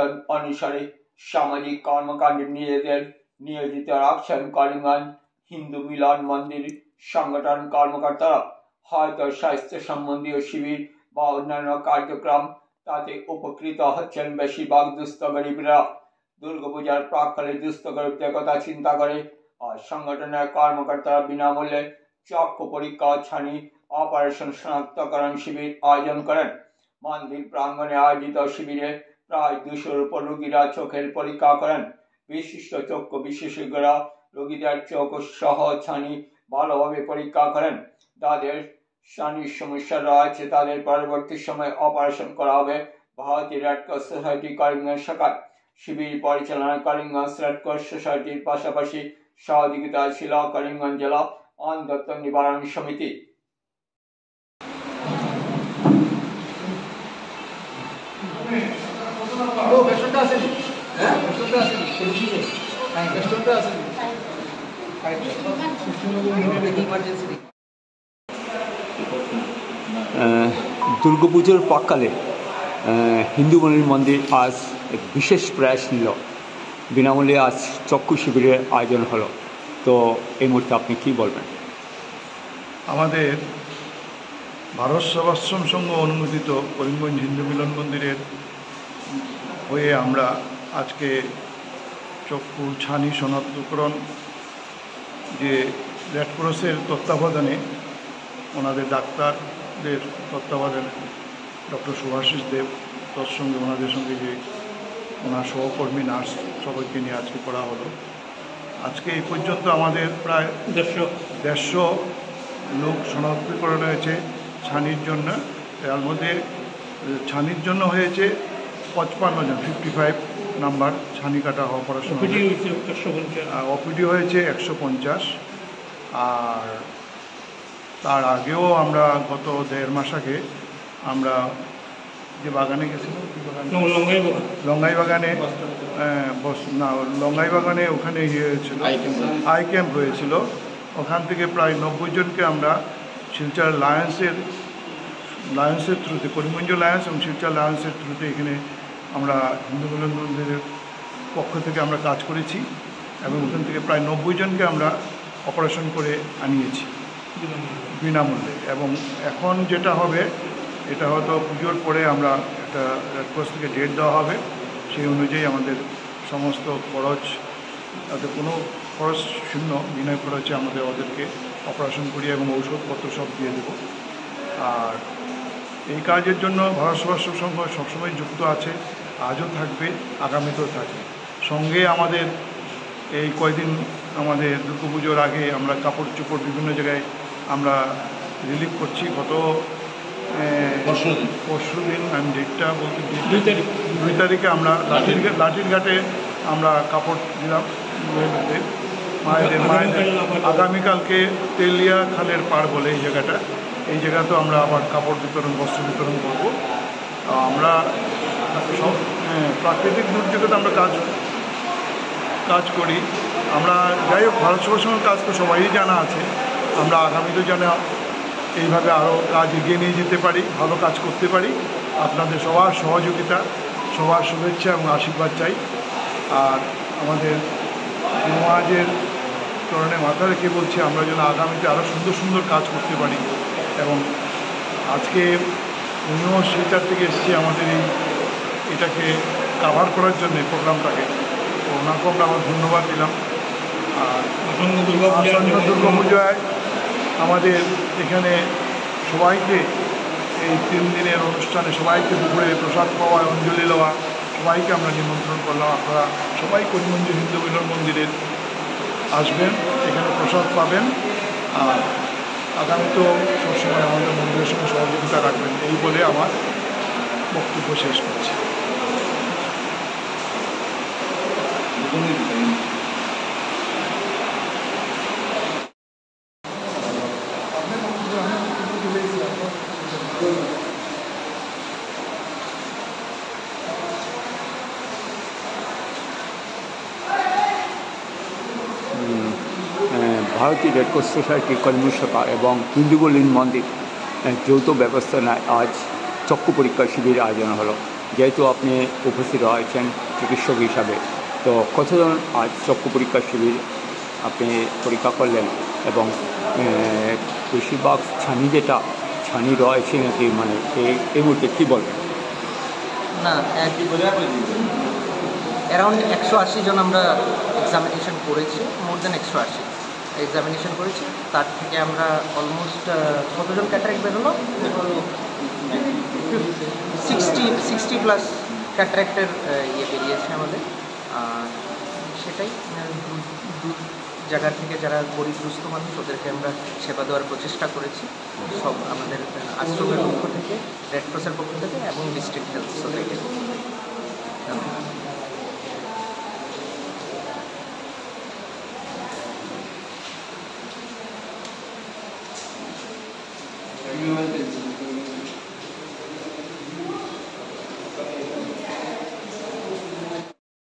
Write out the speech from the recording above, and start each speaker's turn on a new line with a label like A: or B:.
A: প্রয়োজন অনুসারে সামাজিক কর্মকাণ্ডে নিজেদের নিয়োজিত রাখছেন করিমগঞ্জ হিন্দু মিলন মন্দির সংগঠন কর্মকর্তারা। হয়তো স্বাস্থ্য সম্বন্ধীয় শিবির বা অন্যান্য কার্যক্রম তাতে উপকৃত হচ্ছেন বেশিরভাগ দুস্থ গরিবরা। দুর্গাপূজার প্রাক্কালে দুস্থ গরিবদের কথা চিন্তা করে আর সংগঠনের কর্মকর্তারা বিনামূল্যে চক্ষু পরীক্ষা ছানি অপারেশন শনাক্তকরণ শিবির আয়োজন করেন। মন্দির প্রাঙ্গণে আয়োজিত শিবিরে প্রায় 200-র উপর রোগীরা চোখের পরীক্ষা করেন। বিশিষ্ট চক্ষু বিশেষজ্ঞরা রোগীদের চোখ সহ ছানি ভালোভাবে পরীক্ষা করেন। যাদের ছানির সমস্যা রয়েছে তাদের পরবর্তী সময়ে অপারেশন করা হবে ভারতীয় রেড ক্রস সোসাইটি করিমগঞ্জ শাখায়। শিবির পরিচালনা করিমগঞ্জ রেড ক্রস সোসাইটির পাশাপাশি সহযোগিতায় ছিল করিমগঞ্জ জেলা অন্ধত্ব নিবারণ সমিতি।
B: দুর্গাপুজোর প্রাক্কালে হিন্দু মন্দির আজ এক বিশেষ প্রয়াস নিল, বিনামূল্যে আজ চক্ষু শিবিরের আয়োজন হলো। তো এই মুহূর্তে আপনি কি বলবেন?
C: আমাদের ভারত সেবাশ্রম সংঘ অনুমোদিত করিমগঞ্জ হিন্দু মিলন মন্দিরের হয়ে আমরা আজকে চক্ষু ছানি শনাক্তকরণ যে রেড ক্রসের তত্ত্বাবধানে ওনাদের ডাক্তারদের তত্ত্বাবধানে ডক্টর সুভাষিস দেব, তার সঙ্গে ওনাদের সঙ্গে যে ওনার সহকর্মী নার্স সবাইকে নিয়ে আজকে করা হলো। আজকে এই পর্যন্ত আমাদের প্রায় 150 লোক শনাক্তকরণ হয়েছে ছানির জন্য। এর মধ্যে ছানির জন্য হয়েছে 55 জন, 55 নাম্বার ছানি কাটা অপারেশন। ওপিডি হয়েছে 150। আর তার আগেও আমরা গত 1.5 মাস আগে আমরা যে বাগানে গেছিলাম, লঙ্গাই বাগানে ওখানে হয়েছিল আই ক্যাম্প হয়েছিল। ওখান থেকে প্রায় 90 জনকে আমরা শিলচর লায়ন্সের থ্রুতে, করিমগঞ্জ লায়ন্স এবং শিলচর লায়ন্সের থ্রুতে এখানে আমরা হিন্দু মিলন মন্দিরের পক্ষ থেকে আমরা কাজ করেছি এবং ওখান থেকে প্রায় 90 জনকে আমরা অপারেশন করে আনিয়েছি বিনামূল্যে। এবং এখন যেটা হবে, এটা হয়তো পুজোর পরে আমরা একটা রেড ক্রস থেকে ডেট দেওয়া হবে, সেই অনুযায়ী আমাদের সমস্ত খরচ, তাতে কোনো খরচ শূন্য, বিনা খরচে আমাদের ওদেরকে অপারেশন করি এবং ঔষধপত্র সব দিয়ে দেব। আর এই কাজের জন্য ভারত সেবাশ্রম সংঘ সবসময় যুক্ত আছে, আজও থাকবে, আগামীতেও থাকবে। সঙ্গে আমাদের এই কয়দিন আমাদের দুর্গাপুজোর আগে আমরা কাপড় চোপড় বিভিন্ন জায়গায় আমরা রিলিফ করছি। গত পরশু দিন, আমি ডেটটা বলতে 2 তারিখে আমরা লাঠির ঘাটে আমরা কাপড় দিলাম মায়েদের। আগামীকালকে তেলিয়া খালের পাড় বলে এই জায়গাতেও আমরা আবার কাপড় বিতরণ, বস্ত্র বিতরণ করবো। আমরা সব প্রাকৃতিক দুর্যোগে আমরা কাজ করি। আমরা যাই হোক, ভারত সেবাশ্রমের কাজ তো সবাই জানা আছে। আমরা আগামীতেও যেন এইভাবে আরও কাজ এগিয়ে নিয়ে যেতে পারি, ভালো কাজ করতে পারি। আপনাদের সবার সহযোগিতা, সবার শুভেচ্ছা এবং আশীর্বাদ চাই। আর আমাদের সমাজের চরণে মাথা রেখে বলছি, আমরা যেন আগামীতে আরও সুন্দর সুন্দর কাজ করতে পারি। এবং আজকে উনিও শিলচর থেকে এসেছি আমাদের এটাকে কাভার করার জন্য প্রোগ্রামটাকে, তো ওনাকেও আমরা ধন্যবাদ দিলাম। আর দুর্গাপূজায় আমাদের এখানে সবাইকে এই 3 দিনের অনুষ্ঠানে সবাইকে দুপুরে প্রসাদ পাওয়া, অঞ্জলি দেওয়া, সবাইকে আমরা নিমন্ত্রণ করলাম। আপনারা সবাই করিমগঞ্জ হিন্দু মিলন মন্দিরে আসবেন, এখানে প্রসাদ পাবেন। আর আগামীতেও সবসময় আমাদের মন্দিরের সঙ্গে সহযোগিতা রাখবেন, এই বলে আমার বক্তব্য শেষ করছি।
B: ভারতীয় রেড ক্রস সোসাইটি করিমগঞ্জ শাখা এবং হিন্দু মিলন মন্দির যৌথ ব্যবস্থায় আজ চক্ষু পরীক্ষা শিবির আয়োজন হলো। যেহেতু আপনি উপস্থিত রয়েছেন চিকিৎসক হিসাবে, তো কতজন আজ চক্ষু পরীক্ষা শিবির আপনি পরীক্ষা করলেন এবং বেশিরভাগ ছানি রয়েছে নাকি, মানে এই মুহূর্তে কী বলবেন?
D: না, অ্যারাউন্ড 180 জন আমরা এক্সামিনেশন করেছি, মোর দেন 180 এক্সামিনেশন করেছি। তার থেকে আমরা অলমোস্ট কতজন ক্যাটারাক্ট বেরোলো, 60 প্লাস ক্যাটারাক্টের ইয়ে বেরিয়েছে আমাদের। সেটাই দু জায়গা থেকে যারা গরিবগ্রস্ত মানুষ ওদেরকে আমরা সেবা দেওয়ার প্রচেষ্টা করেছি, সব আমাদের আশ্রমের পক্ষ থেকে, রেড ক্রসের পক্ষ থেকে এবং ডিস্ট্রিক্ট হেলথ সোসাইটির পক্ষ থেকে।